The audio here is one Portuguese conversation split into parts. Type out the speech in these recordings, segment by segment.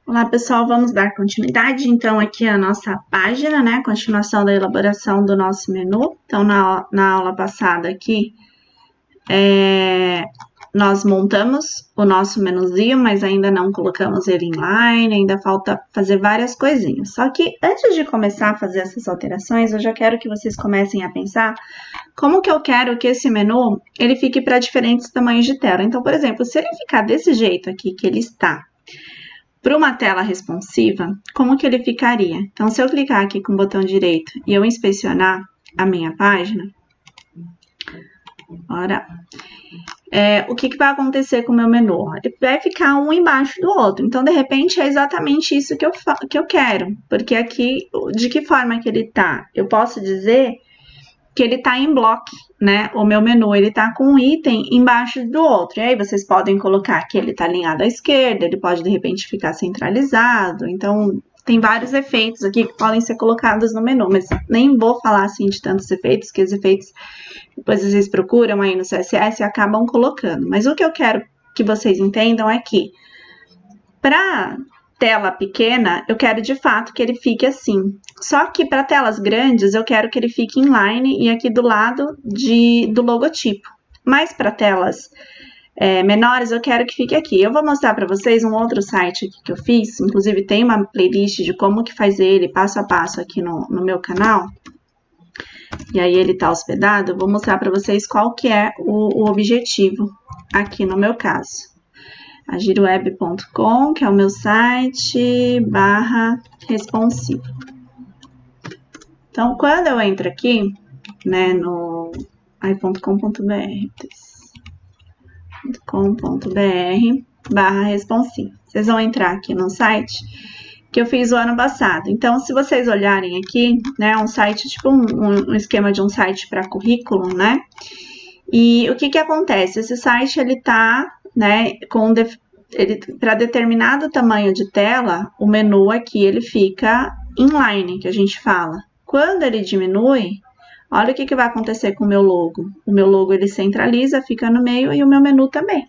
Olá, pessoal, vamos dar continuidade, então, aqui a nossa página, né, continuação da elaboração do nosso menu. Então, na aula passada aqui, nós montamos o nosso menuzinho, mas ainda não colocamos ele inline, ainda falta fazer várias coisinhas. Só que, antes de começar a fazer essas alterações, eu já quero que vocês comecem a pensar como que eu quero que esse menu, ele fique para diferentes tamanhos de tela. Então, por exemplo, se ele ficar desse jeito aqui que ele está, para uma tela responsiva, como que ele ficaria? Então, se eu clicar aqui com o botão direito e eu inspecionar a minha página, o que vai acontecer com o meu menu? Ele vai ficar um embaixo do outro. Então, de repente, é exatamente isso que eu quero. Porque aqui, de que forma que ele tá? Eu posso dizer que ele tá em bloco, né? O meu menu, ele tá com um item embaixo do outro. E aí, vocês podem colocar que ele tá alinhado à esquerda, ele pode, de repente, ficar centralizado. Então, tem vários efeitos aqui que podem ser colocados no menu, mas nem vou falar, assim, de tantos efeitos, que os efeitos, depois vocês procuram aí no CSS e acabam colocando. Mas o que eu quero que vocês entendam é que, para tela pequena, eu quero de fato que ele fique assim. Só que para telas grandes, eu quero que ele fique inline e aqui do lado do logotipo. Mas para telas menores, eu quero que fique aqui. Eu vou mostrar para vocês um outro site aqui que eu fiz. Inclusive, tem uma playlist de como que faz ele passo a passo aqui no meu canal. E aí ele está hospedado. Eu vou mostrar para vocês qual que é o objetivo aqui no meu caso. agiroweb.com, que é o meu site, /responsivo. Então, quando eu entro aqui, né, no .com.br/responsivo, vocês vão entrar aqui no site que eu fiz o ano passado. Então, se vocês olharem aqui, né, um site, tipo um esquema de um site para currículo, né, e o que acontece? Esse site, ele tá, né, para determinado tamanho de tela, o menu aqui, ele fica inline, que a gente fala. Quando ele diminui, olha o que vai acontecer com o meu logo. O meu logo, ele centraliza, fica no meio, e o meu menu também,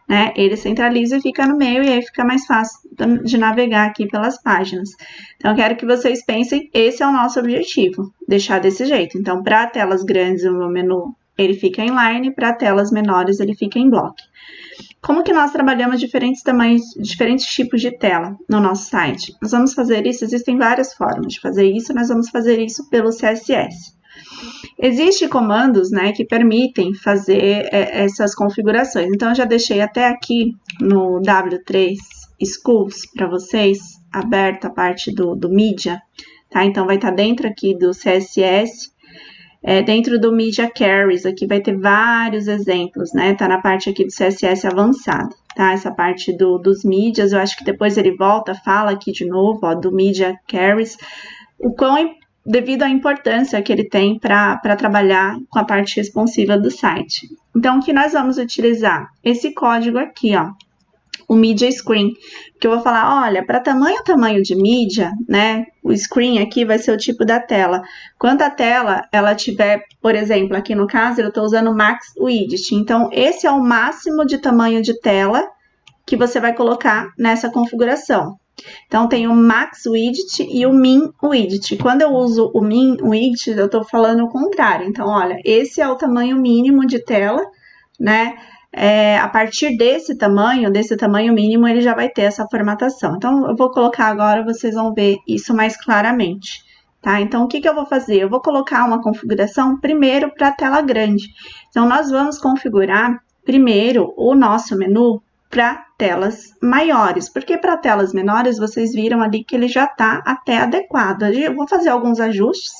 né? Ele centraliza e fica no meio, e aí fica mais fácil de navegar aqui pelas páginas. Então, eu quero que vocês pensem, esse é o nosso objetivo, deixar desse jeito. Então, para telas grandes, o meu menu, ele fica inline, para telas menores, ele fica em bloco. Como que nós trabalhamos diferentes tamanhos, diferentes tipos de tela no nosso site? Nós vamos fazer isso, existem várias formas de fazer isso, nós vamos fazer isso pelo CSS. Existem comandos, né, que permitem fazer essas configurações. Então, eu já deixei até aqui no W3 Schools para vocês, aberta a parte do Media, tá? Então, vai estar dentro aqui do CSS, dentro do Media Queries, aqui vai ter vários exemplos, né? Tá na parte aqui do CSS avançado, tá? Essa parte dos mídias, eu acho que depois ele volta, fala aqui de novo, ó, do Media Queries, devido à importância que ele tem para trabalhar com a parte responsiva do site. Então, o que nós vamos utilizar? Esse código aqui, ó, o Media Screen, que eu vou falar, olha, para tamanho de mídia, né, o screen aqui vai ser o tipo da tela. Quando a tela, ela tiver, por exemplo, aqui no caso, eu estou usando o Max Widget, então, esse é o máximo de tamanho de tela que você vai colocar nessa configuração. Então, tem o Max Widget e o Min Widget. Quando eu uso o Min Widget, eu estou falando o contrário. Então, olha, esse é o tamanho mínimo de tela, né? A partir desse tamanho mínimo, ele já vai ter essa formatação. Então, eu vou colocar agora, vocês vão ver isso mais claramente, tá? Então, o que eu vou fazer? Eu vou colocar uma configuração primeiro para a tela grande. Então, nós vamos configurar primeiro o nosso menu para telas maiores, porque para telas menores, vocês viram ali que ele já está até adequado. Eu vou fazer alguns ajustes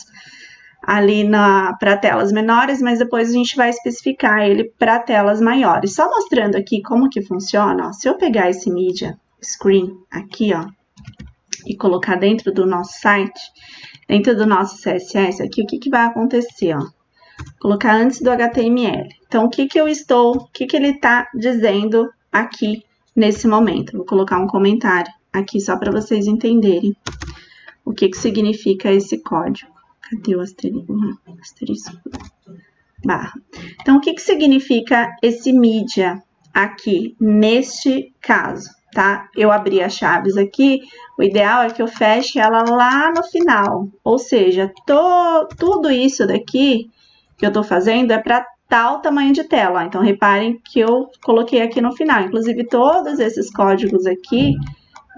ali para telas menores, mas depois a gente vai especificar ele para telas maiores. Só mostrando aqui como que funciona, ó, se eu pegar esse Media Screen aqui, ó, e colocar dentro do nosso site, dentro do nosso CSS aqui, o que vai acontecer, ó? Colocar antes do HTML. Então, o que ele está dizendo aqui nesse momento? Vou colocar um comentário aqui só para vocês entenderem o que significa esse código. Cadê o asterisco? Barra. Então, o que significa esse mídia aqui, neste caso? tá? Eu abri as chaves aqui, o ideal é que eu feche ela lá no final, ou seja, tudo isso daqui que eu tô fazendo é para tal tamanho de tela. Então, reparem que eu coloquei aqui no final. Inclusive, todos esses códigos aqui,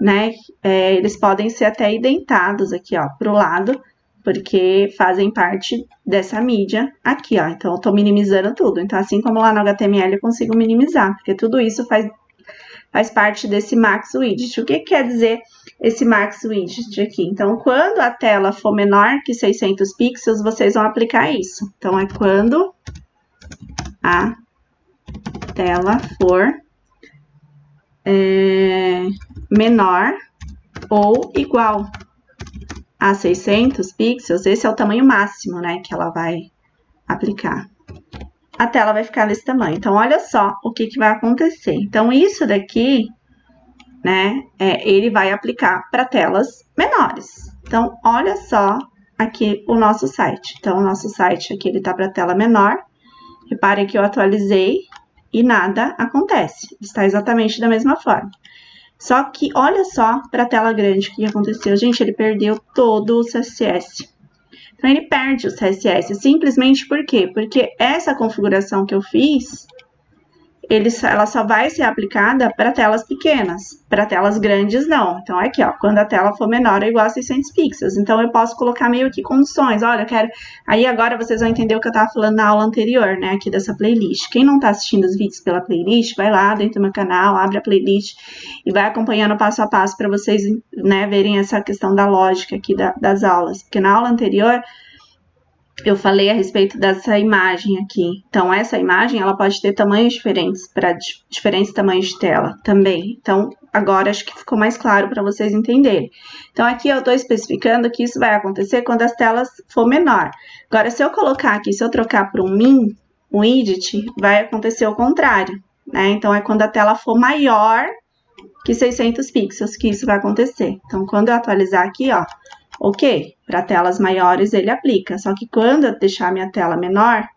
né, eles podem ser até indentados aqui, ó, pro lado, porque fazem parte dessa mídia aqui, ó. Então, eu tô minimizando tudo. Então, assim como lá no HTML, eu consigo minimizar, porque tudo isso faz parte desse Max Widget. O que quer dizer esse Max Widget aqui? Então, quando a tela for menor que 600 pixels, vocês vão aplicar isso. Então, é quando a tela for menor ou igual a 600 pixels, esse é o tamanho máximo, né, que ela vai aplicar. A tela vai ficar desse tamanho. Então, olha só o que vai acontecer. Então, isso daqui, né, ele vai aplicar para telas menores. Então, olha só aqui o nosso site. Então, o nosso site aqui, ele tá para tela menor. Reparem que eu atualizei e nada acontece. Está exatamente da mesma forma. Só que, olha só para a tela grande o que aconteceu. Gente, ele perdeu todo o CSS. Então, ele perde o CSS, simplesmente por quê? Porque essa configuração que eu fiz, ela só vai ser aplicada para telas pequenas, para telas grandes não. Então, aqui, ó, quando a tela for menor ou igual a 600 pixels. Então, eu posso colocar meio que condições. Olha, eu quero... Aí, agora, vocês vão entender o que eu estava falando na aula anterior, né, aqui dessa playlist. Quem não está assistindo os vídeos pela playlist, vai lá dentro do meu canal, abre a playlist e vai acompanhando passo a passo para vocês, né, verem essa questão da lógica aqui das aulas. Porque na aula anterior, eu falei a respeito dessa imagem aqui. Então, essa imagem, ela pode ter tamanhos diferentes, para diferentes tamanhos de tela também. Então, agora acho que ficou mais claro para vocês entenderem. Então, aqui eu estou especificando que isso vai acontecer quando as telas for menor. Agora, se eu colocar aqui, se eu trocar para um min, um widget, vai acontecer o contrário, né? Então, é quando a tela for maior que 600 pixels que isso vai acontecer. Então, quando eu atualizar aqui, ó, ok, para telas maiores ele aplica, só que quando eu deixar minha tela menor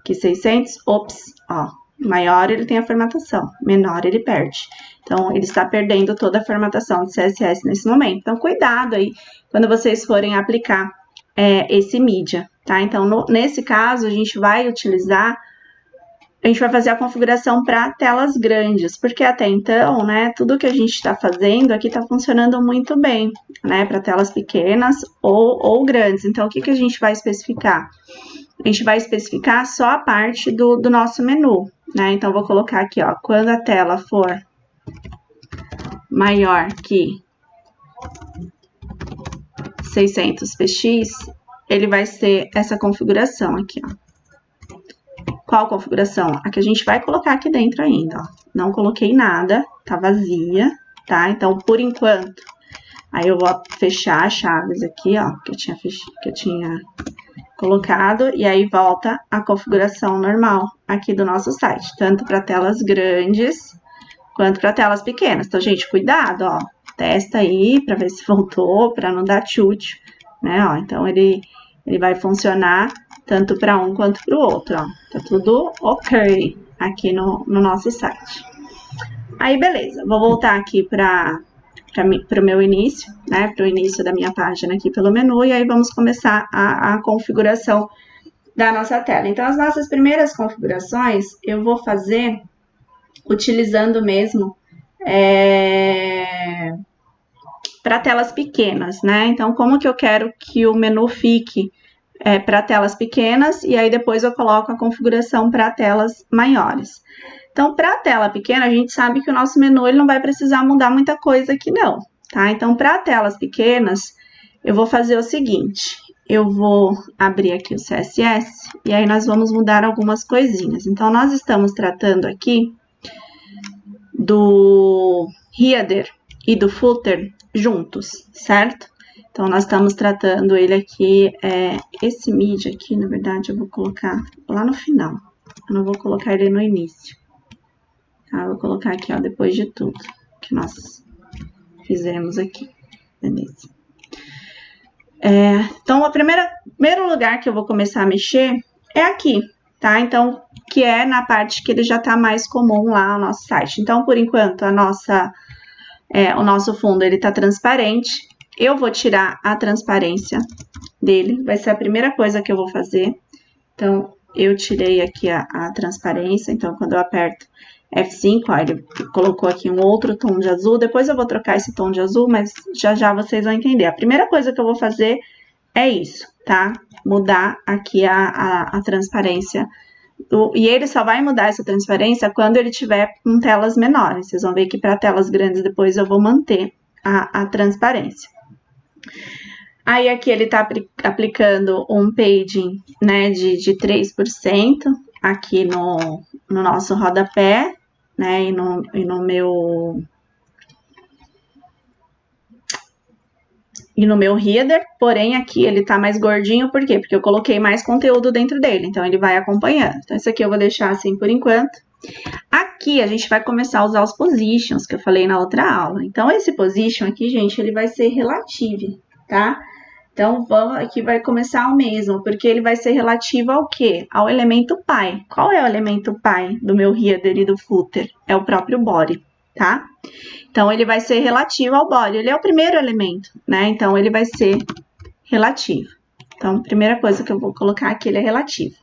que 600, ops, ó, maior ele tem a formatação, menor ele perde. Então, ele está perdendo toda a formatação de CSS nesse momento. Então, cuidado aí quando vocês forem aplicar esse mídia, tá? Então, nesse caso, a gente vai fazer a configuração para telas grandes, porque até então, né, tudo que a gente está fazendo aqui está funcionando muito bem, né, para telas pequenas ou grandes. Então, o que a gente vai especificar? A gente vai especificar só a parte do nosso menu, né? Então, eu vou colocar aqui, ó, quando a tela for maior que 600 px, ele vai ser essa configuração aqui, ó. Qual configuração? A que a gente vai colocar aqui dentro ainda, ó. Não coloquei nada, tá vazia, tá? Então, por enquanto, aí eu vou fechar as chaves aqui, ó, que eu tinha colocado, e aí volta a configuração normal aqui do nosso site, tanto para telas grandes quanto para telas pequenas. Então, gente, cuidado, ó, testa aí para ver se voltou, para não dar chute, né, ó. Então, ele vai funcionar tanto para um quanto para o outro, ó. Tá tudo ok aqui no nosso site. Aí, beleza. Vou voltar aqui para o meu início, né? Para o início da minha página aqui pelo menu. E aí, vamos começar a configuração da nossa tela. Então, as nossas primeiras configurações, eu vou fazer utilizando mesmo para telas pequenas, né? Então, como que eu quero que o menu fique para telas pequenas, e aí depois eu coloco a configuração para telas maiores. Então, para a tela pequena, a gente sabe que o nosso menu ele não vai precisar mudar muita coisa aqui não, tá? Então, para telas pequenas, eu vou fazer o seguinte, eu vou abrir aqui o CSS, e aí nós vamos mudar algumas coisinhas. Então, nós estamos tratando aqui do header e do footer juntos, certo? Então, nós estamos tratando ele aqui, esse mídia aqui, na verdade, eu vou colocar lá no final. Eu não vou colocar ele no início. Tá? Eu vou colocar aqui, ó, depois de tudo que nós fizemos aqui. Beleza. Então, o primeiro lugar que eu vou começar a mexer é aqui, tá? Então, que é na parte que ele já tá mais comum lá no nosso site. Então, por enquanto, a nossa o nosso fundo ele tá transparente. Eu vou tirar a transparência dele, vai ser a primeira coisa que eu vou fazer. Então, eu tirei aqui a transparência, então quando eu aperto F5, ó, ele colocou aqui um outro tom de azul. Depois eu vou trocar esse tom de azul, mas já já vocês vão entender. A primeira coisa que eu vou fazer é isso, tá? Mudar aqui a transparência. E ele só vai mudar essa transparência quando ele tiver com telas menores. Vocês vão ver que para telas grandes depois eu vou manter a transparência. Aí aqui ele tá aplicando um padding, né, de 3% aqui no nosso rodapé, né, e no meu header, porém aqui ele tá mais gordinho, por quê? Porque eu coloquei mais conteúdo dentro dele, então ele vai acompanhando. Então, esse aqui eu vou deixar assim por enquanto. Aqui a gente vai começar a usar os positions, que eu falei na outra aula. Então, esse position aqui, gente, ele vai ser relativo, tá? Então, aqui vai começar o mesmo, porque ele vai ser relativo ao quê? Ao elemento pi. Qual é o elemento pi do meu header e do footer? É o próprio body, tá? Então, ele vai ser relativo ao body. Ele é o primeiro elemento, né? Então, ele vai ser relativo. Então, a primeira coisa que eu vou colocar aqui, ele é relativo.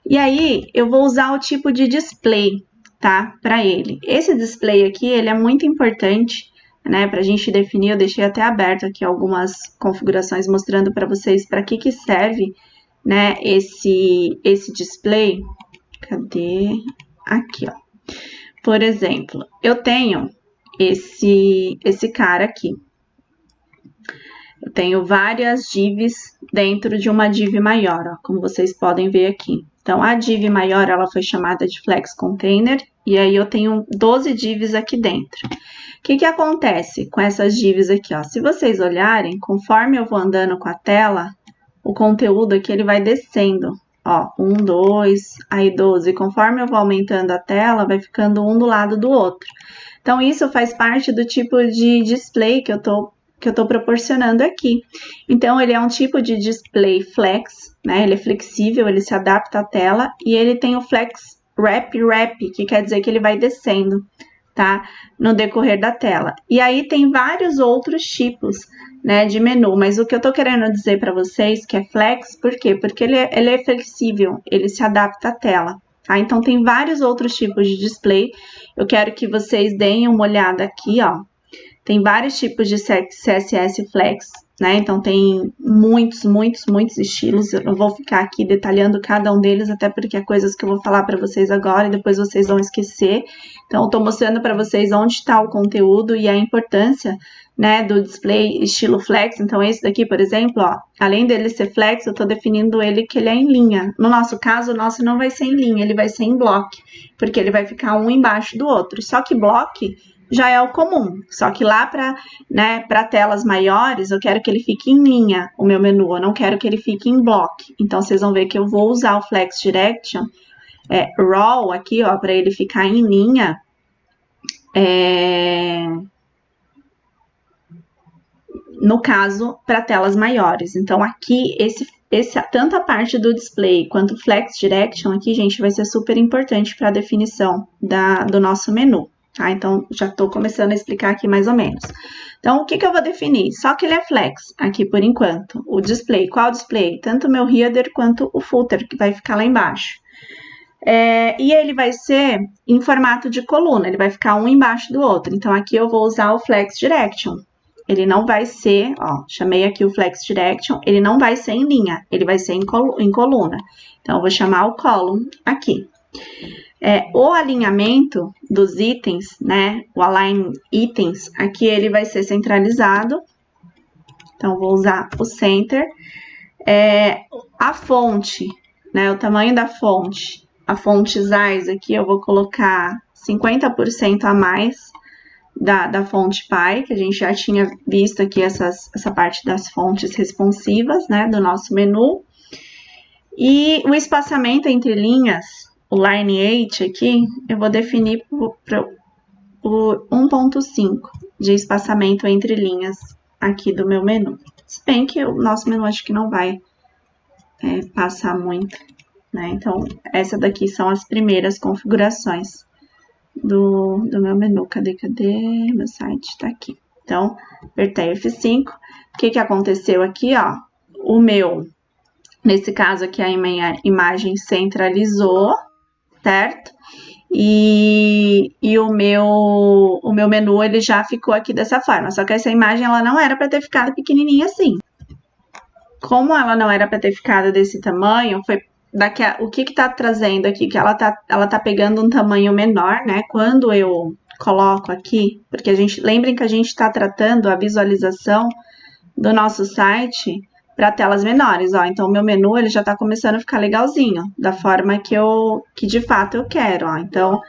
E aí, eu vou usar o tipo de display, tá? Para ele. Esse display aqui, ele é muito importante, né, para a gente definir. Eu deixei até aberto aqui algumas configurações mostrando para vocês para que serve, né, esse display. Cadê? Aqui, ó. Por exemplo, eu tenho esse cara aqui. Eu tenho várias divs dentro de uma div maior, ó, como vocês podem ver aqui. Então, a div maior, ela foi chamada de Flex Container, e aí eu tenho 12 divs aqui dentro. O que acontece com essas divs aqui, ó? Se vocês olharem, conforme eu vou andando com a tela, o conteúdo aqui, ele vai descendo, ó, 1, 2, aí 12. Conforme eu vou aumentando a tela, vai ficando um do lado do outro. Então, isso faz parte do tipo de display que eu tô proporcionando aqui. Então, ele é um tipo de display flex, né? Ele é flexível, ele se adapta à tela, e ele tem o flex wrap, que quer dizer que ele vai descendo, tá? No decorrer da tela. E aí tem vários outros tipos, né, de menu, mas o que eu tô querendo dizer para vocês que é flex, por quê? Porque ele é flexível, ele se adapta à tela, tá? Então, tem vários outros tipos de display. Eu quero que vocês deem uma olhada aqui, ó. Tem vários tipos de CSS Flex, né? Então, tem muitos estilos. Eu não vou ficar aqui detalhando cada um deles, até porque é coisas que eu vou falar para vocês agora e depois vocês vão esquecer. Então, eu tô mostrando para vocês onde está o conteúdo e a importância, né, do display estilo Flex. Então, esse daqui, por exemplo, ó, além dele ser Flex, eu tô definindo ele que ele é em linha. No nosso caso, o nosso não vai ser em linha, ele vai ser em block, porque ele vai ficar um embaixo do outro. Só que block já é o comum, só que lá para telas maiores, eu quero que ele fique em linha, o meu menu, eu não quero que ele fique em block. Então, vocês vão ver que eu vou usar o Flex Direction, Raw aqui, ó, para ele ficar em linha, no caso, para telas maiores. Então, aqui, tanto a parte do display quanto o Flex Direction aqui, gente, vai ser super importante para a definição do nosso menu. Tá? Então, já estou começando a explicar aqui mais ou menos. Então, o que eu vou definir? Só que ele é flex aqui por enquanto. O display, qual display? Tanto o meu header quanto o footer, que vai ficar lá embaixo. E ele vai ser em formato de coluna, ele vai ficar um embaixo do outro. Então, aqui eu vou usar o Flex Direction. Ele não vai ser, ó, chamei aqui o Flex Direction, ele não vai ser em linha, ele vai ser em coluna. Então, eu vou chamar o column aqui. O alinhamento dos itens, né, o align itens, aqui ele vai ser centralizado. Então, vou usar o center. A fonte, né, o tamanho da fonte, a fonte size aqui eu vou colocar 50% a mais da fonte pi, que a gente já tinha visto aqui essa parte das fontes responsivas, né, do nosso menu. E o espaçamento entre linhas, o lineage aqui, eu vou definir por 1.5 de espaçamento entre linhas aqui do meu menu. Se bem que o nosso menu acho que não vai passar muito, né? Então, essa daqui são as primeiras configurações do meu menu. Cadê? Meu site tá aqui. Então, apertei F5. O que que aconteceu aqui, ó? Nesse caso aqui, a minha imagem centralizou, certo? E o meu menu, ele já ficou aqui dessa forma. Só que essa imagem, ela não era para ter ficado pequenininha assim. Como ela não era para ter ficado desse tamanho, foi o que tá trazendo aqui? Que ela tá pegando um tamanho menor, né? Quando eu coloco aqui, porque lembrem que a gente está tratando a visualização do nosso site para telas menores, ó. Então, o meu menu, ele já tá começando a ficar legalzinho, da forma que de fato eu quero, ó. Então,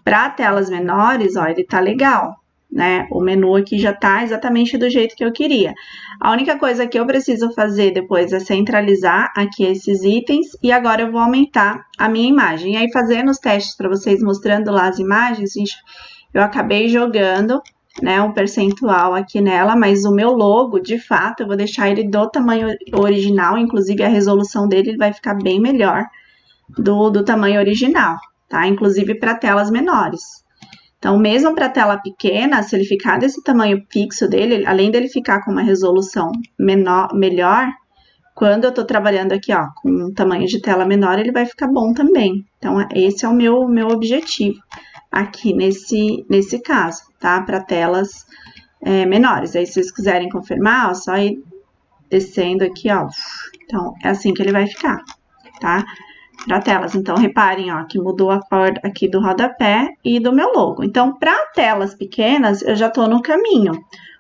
para telas menores, ó, ele tá legal, né? O menu aqui já tá exatamente do jeito que eu queria. A única coisa que eu preciso fazer depois é centralizar aqui esses itens e agora eu vou aumentar a minha imagem. E aí, fazendo os testes para vocês, mostrando lá as imagens, gente, eu acabei jogando, né, um percentual aqui nela, mas o meu logo, de fato, eu vou deixar ele do tamanho original, inclusive a resolução dele vai ficar bem melhor do tamanho original, tá? Inclusive para telas menores. Então, mesmo para tela pequena, se ele ficar desse tamanho fixo dele, além dele ficar com uma resolução melhor, quando eu tô trabalhando aqui, ó, com um tamanho de tela menor, ele vai ficar bom também. Então, esse é o meu objetivo aqui nesse caso, tá? Para telas menores. Aí, se vocês quiserem confirmar, ó, só ir descendo aqui, ó. Então, é assim que ele vai ficar, tá? Para telas. Então, reparem, ó, que mudou a cor aqui do rodapé e do meu logo. Então, para telas pequenas, eu já tô no caminho.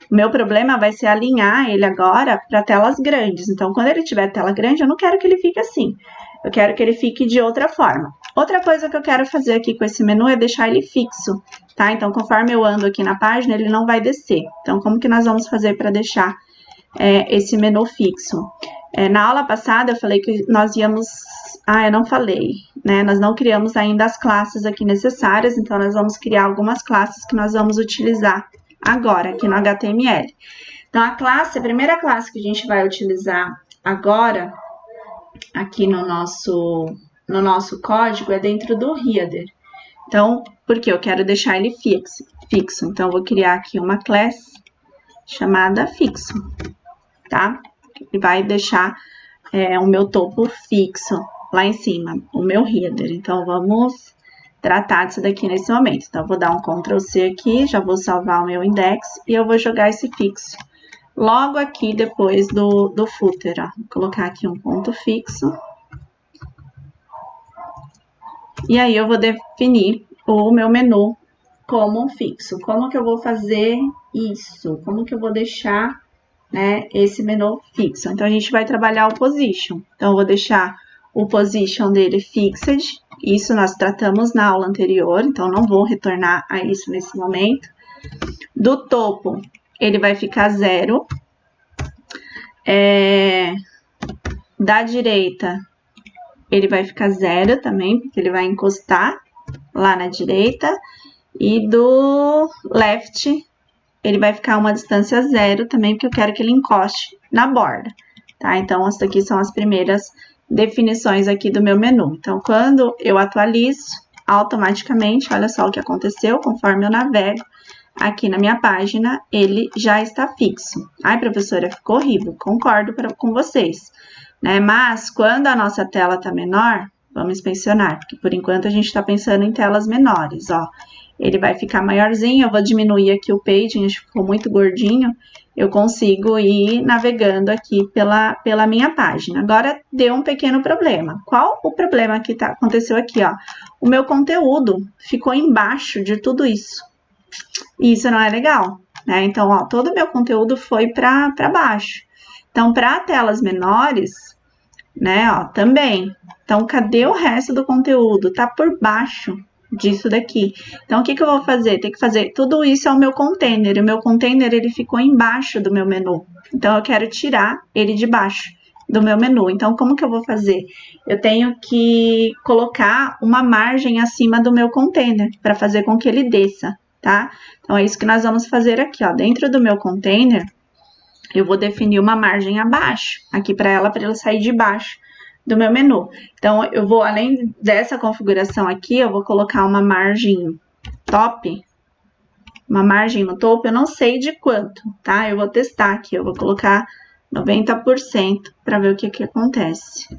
O meu problema vai ser alinhar ele agora para telas grandes. Então, quando ele tiver tela grande, eu não quero que ele fique assim. Eu quero que ele fique de outra forma. Outra coisa que eu quero fazer aqui com esse menu é deixar ele fixo, tá? Então, conforme eu ando aqui na página, ele não vai descer. Então, como que nós vamos fazer para deixar esse menu fixo? Na aula passada, eu falei que nós íamos... eu não falei, né? Nós não criamos ainda as classes aqui necessárias, então, nós vamos criar algumas classes que nós vamos utilizar agora, aqui no HTML. Então, a primeira classe que a gente vai utilizar agora, aqui no nosso código, é dentro do header. Então, porque eu quero deixar ele fixo. Então, eu vou criar aqui uma class chamada fixo, tá? E vai deixar o meu topo fixo lá em cima, o meu header. Então, vamos tratar disso daqui nesse momento. Então, eu vou dar um Ctrl C aqui, já vou salvar o meu index e eu vou jogar esse fixo logo aqui depois do footer, ó. Vou colocar aqui um ponto fixo. E aí, eu vou definir o meu menu como um fixo. Como que eu vou fazer isso? Como que eu vou deixar, né, esse menu fixo? Então, a gente vai trabalhar o position. Então, eu vou deixar o position dele fixed. Isso nós tratamos na aula anterior, então não vou retornar a isso nesse momento. Do topo, ele vai ficar 0. Da direita, ele vai ficar 0 também, porque ele vai encostar lá na direita. E do left, ele vai ficar uma distância 0 também, porque eu quero que ele encoste na borda, tá? Então, essas aqui são as primeiras definições aqui do meu menu. Então, quando eu atualizo, automaticamente, olha só o que aconteceu, conforme eu navego aqui na minha página, ele já está fixo. Ai, professora, ficou horrível, concordo com vocês, né? Mas, quando a nossa tela está menor, vamos inspecionar, porque por enquanto a gente está pensando em telas menores, ó. Ele vai ficar maiorzinho, eu vou diminuir aqui o paging, acho que ficou muito gordinho, eu consigo ir navegando aqui pela minha página. Agora, deu um pequeno problema. Qual o problema que aconteceu aqui, ó? O meu conteúdo ficou embaixo de tudo isso. E isso não é legal, né? Então, ó, todo o meu conteúdo foi para baixo. Então, para telas menores, né, ó, também. Então, cadê o resto do conteúdo? Tá por baixo disso daqui. Então, o que eu vou fazer? Tem que fazer, tudo isso é o meu container, e o meu container, ele ficou embaixo do meu menu. Então, eu quero tirar ele de baixo do meu menu. Então, como que eu vou fazer? Eu tenho que colocar uma margem acima do meu container, para fazer com que ele desça, tá? Então, é isso que nós vamos fazer aqui, ó. Dentro do meu container, eu vou definir uma margem abaixo, aqui para ela sair de baixo do meu menu. Então, eu vou, além dessa configuração aqui, eu vou colocar uma margem top, uma margem no topo, eu não sei de quanto, tá? Eu vou testar aqui, eu vou colocar 90% para ver o que acontece.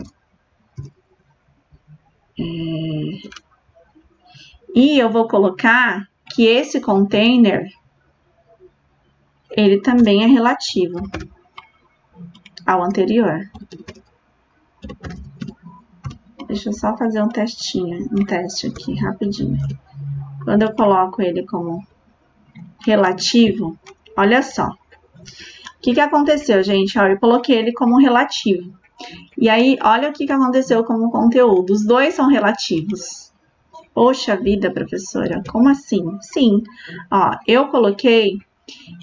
E eu vou colocar que esse container, ele também é relativo ao anterior. Deixa eu só fazer um teste aqui, rapidinho. Quando eu coloco ele como relativo, olha só. O que aconteceu, gente? Ó, eu coloquei ele como relativo. E aí, olha o que aconteceu com o conteúdo. Os dois são relativos. Poxa vida, professora, como assim? Sim, ó, eu coloquei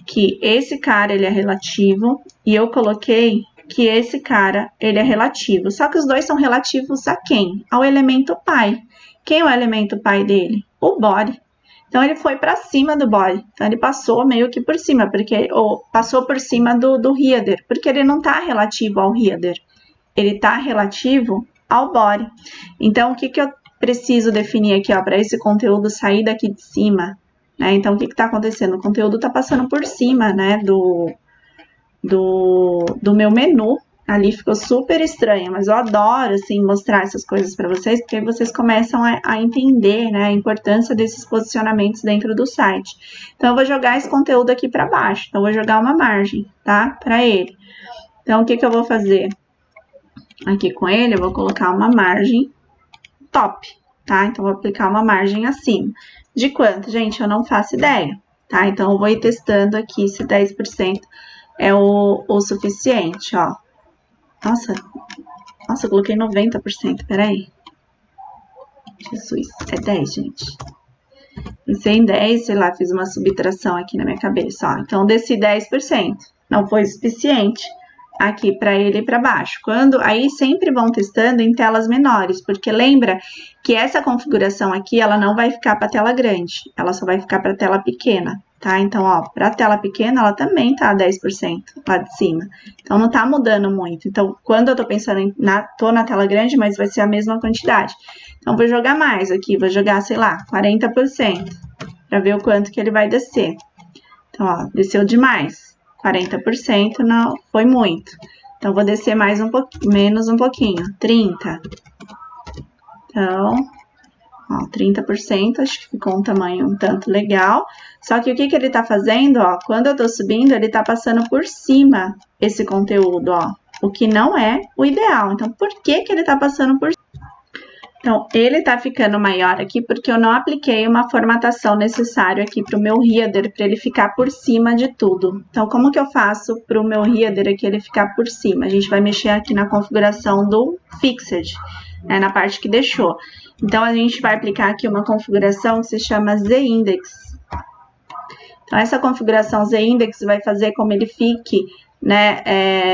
que esse cara, ele é relativo, e eu coloquei que esse cara, ele é relativo. Só que os dois são relativos a quem? Ao elemento pai. Quem é o elemento pai dele? O body. Então, ele foi para cima do body. Então, ele passou meio que por cima, ou passou por cima do header, porque ele não está relativo ao header. Ele está relativo ao body. Então, o que eu preciso definir aqui, ó, para esse conteúdo sair daqui de cima, né? Então, o que está acontecendo? O conteúdo está passando por cima, né, do meu menu. Ali ficou super estranho, mas eu adoro, assim, mostrar essas coisas para vocês, porque aí vocês começam a entender, né, a importância desses posicionamentos dentro do site. Então, eu vou jogar esse conteúdo aqui para baixo. Então, eu vou jogar uma margem, tá, para ele. Então, o que eu vou fazer? Aqui com ele, eu vou colocar uma margem top, tá? Então, vou aplicar uma margem acima. De quanto, gente? Eu não faço ideia, tá? Então, eu vou ir testando aqui se 10% é o suficiente, ó. Nossa, eu coloquei 90%, peraí. Jesus, é 10, gente. Pensei em 10, sei lá, fiz uma subtração aqui na minha cabeça, ó. Então, desci 10%. Não foi suficiente aqui para ele e para baixo. Aí sempre vão testando em telas menores, porque lembra que essa configuração aqui, ela não vai ficar para tela grande, ela só vai ficar para tela pequena, tá? Então, ó, para tela pequena, ela também tá 10% lá de cima. Então, não tá mudando muito. Então, quando eu tô pensando tô na tela grande, mas vai ser a mesma quantidade. Então, vou jogar mais aqui, vou jogar, sei lá, 40%, para ver o quanto que ele vai descer. Então, ó, desceu demais. 40% não foi muito. Então, vou descer mais menos um pouquinho, 30%. Então, ó, 30%, acho que ficou um tamanho um tanto legal. Só que o que ele tá fazendo, ó, quando eu tô subindo, ele tá passando por cima esse conteúdo, ó, o que não é o ideal. Então, por que ele tá passando por cima? Então, ele tá ficando maior aqui porque eu não apliquei uma formatação necessária aqui para o meu header, para ele ficar por cima de tudo. Então, como que eu faço para o meu header aqui ele ficar por cima? A gente vai mexer aqui na configuração do Fixed, né, na parte que deixou. Então, a gente vai aplicar aqui uma configuração que se chama Z-Index. Então, essa configuração Z-Index vai fazer como ele fique, né,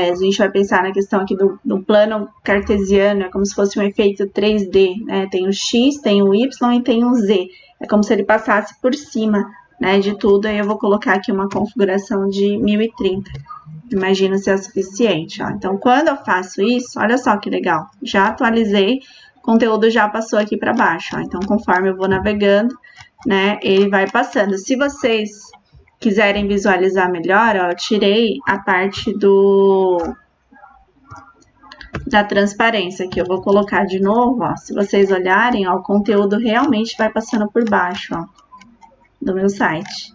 a gente vai pensar na questão aqui do plano cartesiano, é como se fosse um efeito 3D, né, tem o X, tem o Y e tem o Z, é como se ele passasse por cima, né, de tudo. Aí eu vou colocar aqui uma configuração de 1030, imagino se é suficiente, ó. Então, quando eu faço isso, olha só que legal, já atualizei, o conteúdo já passou aqui para baixo, ó. Então, conforme eu vou navegando, né, ele vai passando. Se vocês quiserem visualizar melhor, ó, eu tirei a parte da transparência aqui. Eu vou colocar de novo, ó. Se vocês olharem, ó, o conteúdo realmente vai passando por baixo, ó, do meu site.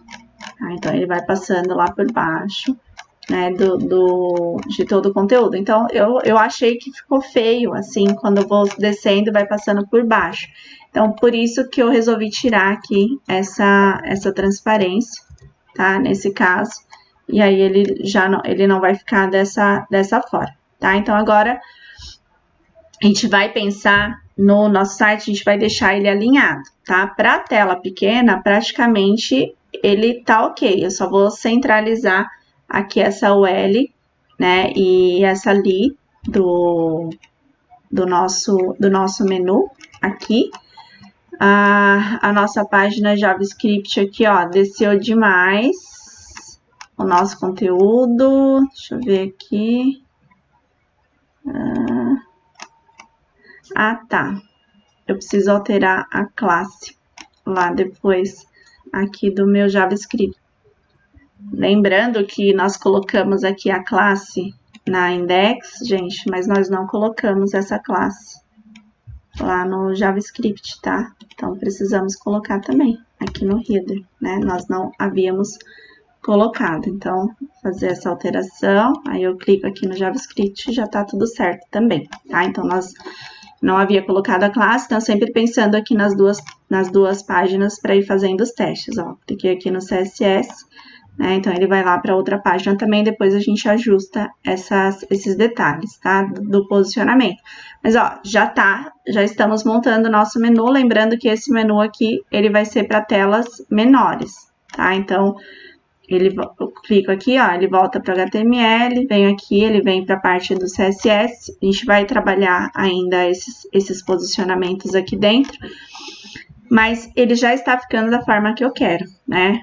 Tá? Então, ele vai passando lá por baixo, né, de todo o conteúdo. Então, eu achei que ficou feio, assim, quando eu vou descendo, vai passando por baixo. Então, por isso que eu resolvi tirar aqui essa transparência, tá? Nesse caso, e aí ele não vai ficar dessa forma, tá? Então, agora, a gente vai pensar no nosso site, a gente vai deixar ele alinhado, tá? Para tela pequena, praticamente, ele tá ok. Eu só vou centralizar aqui essa UL, né? E essa ali do nosso menu aqui. A nossa página JavaScript aqui, ó, desceu demais o nosso conteúdo. Deixa eu ver aqui. Tá. Eu preciso alterar a classe lá depois aqui do meu JavaScript. Lembrando que nós colocamos aqui a classe na index, gente, mas nós não colocamos essa classe lá no JavaScript, tá? Então, precisamos colocar também aqui no header, né? Nós não havíamos colocado. Então, fazer essa alteração, aí eu clico aqui no JavaScript e já tá tudo certo também, tá? Então, nós não havia colocado a classe, então sempre pensando aqui nas duas páginas para ir fazendo os testes, ó. Cliquei aqui no CSS, né? Então, ele vai lá para outra página também, depois a gente ajusta esses detalhes, tá? Do posicionamento. Mas, ó, já estamos montando o nosso menu, lembrando que esse menu aqui, ele vai ser para telas menores, tá? Então, eu clico aqui, ó, ele volta para o HTML, venho aqui, ele vem para a parte do CSS, a gente vai trabalhar ainda esses posicionamentos aqui dentro, mas ele já está ficando da forma que eu quero, né?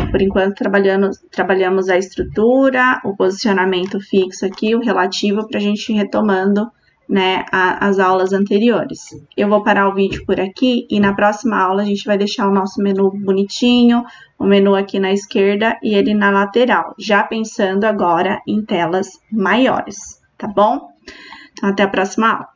Por enquanto, trabalhamos a estrutura, o posicionamento fixo aqui, o relativo, para a gente ir retomando, né, as aulas anteriores. Eu vou parar o vídeo por aqui e na próxima aula a gente vai deixar o nosso menu bonitinho, o menu aqui na esquerda e ele na lateral, já pensando agora em telas maiores, tá bom? Então, até a próxima aula.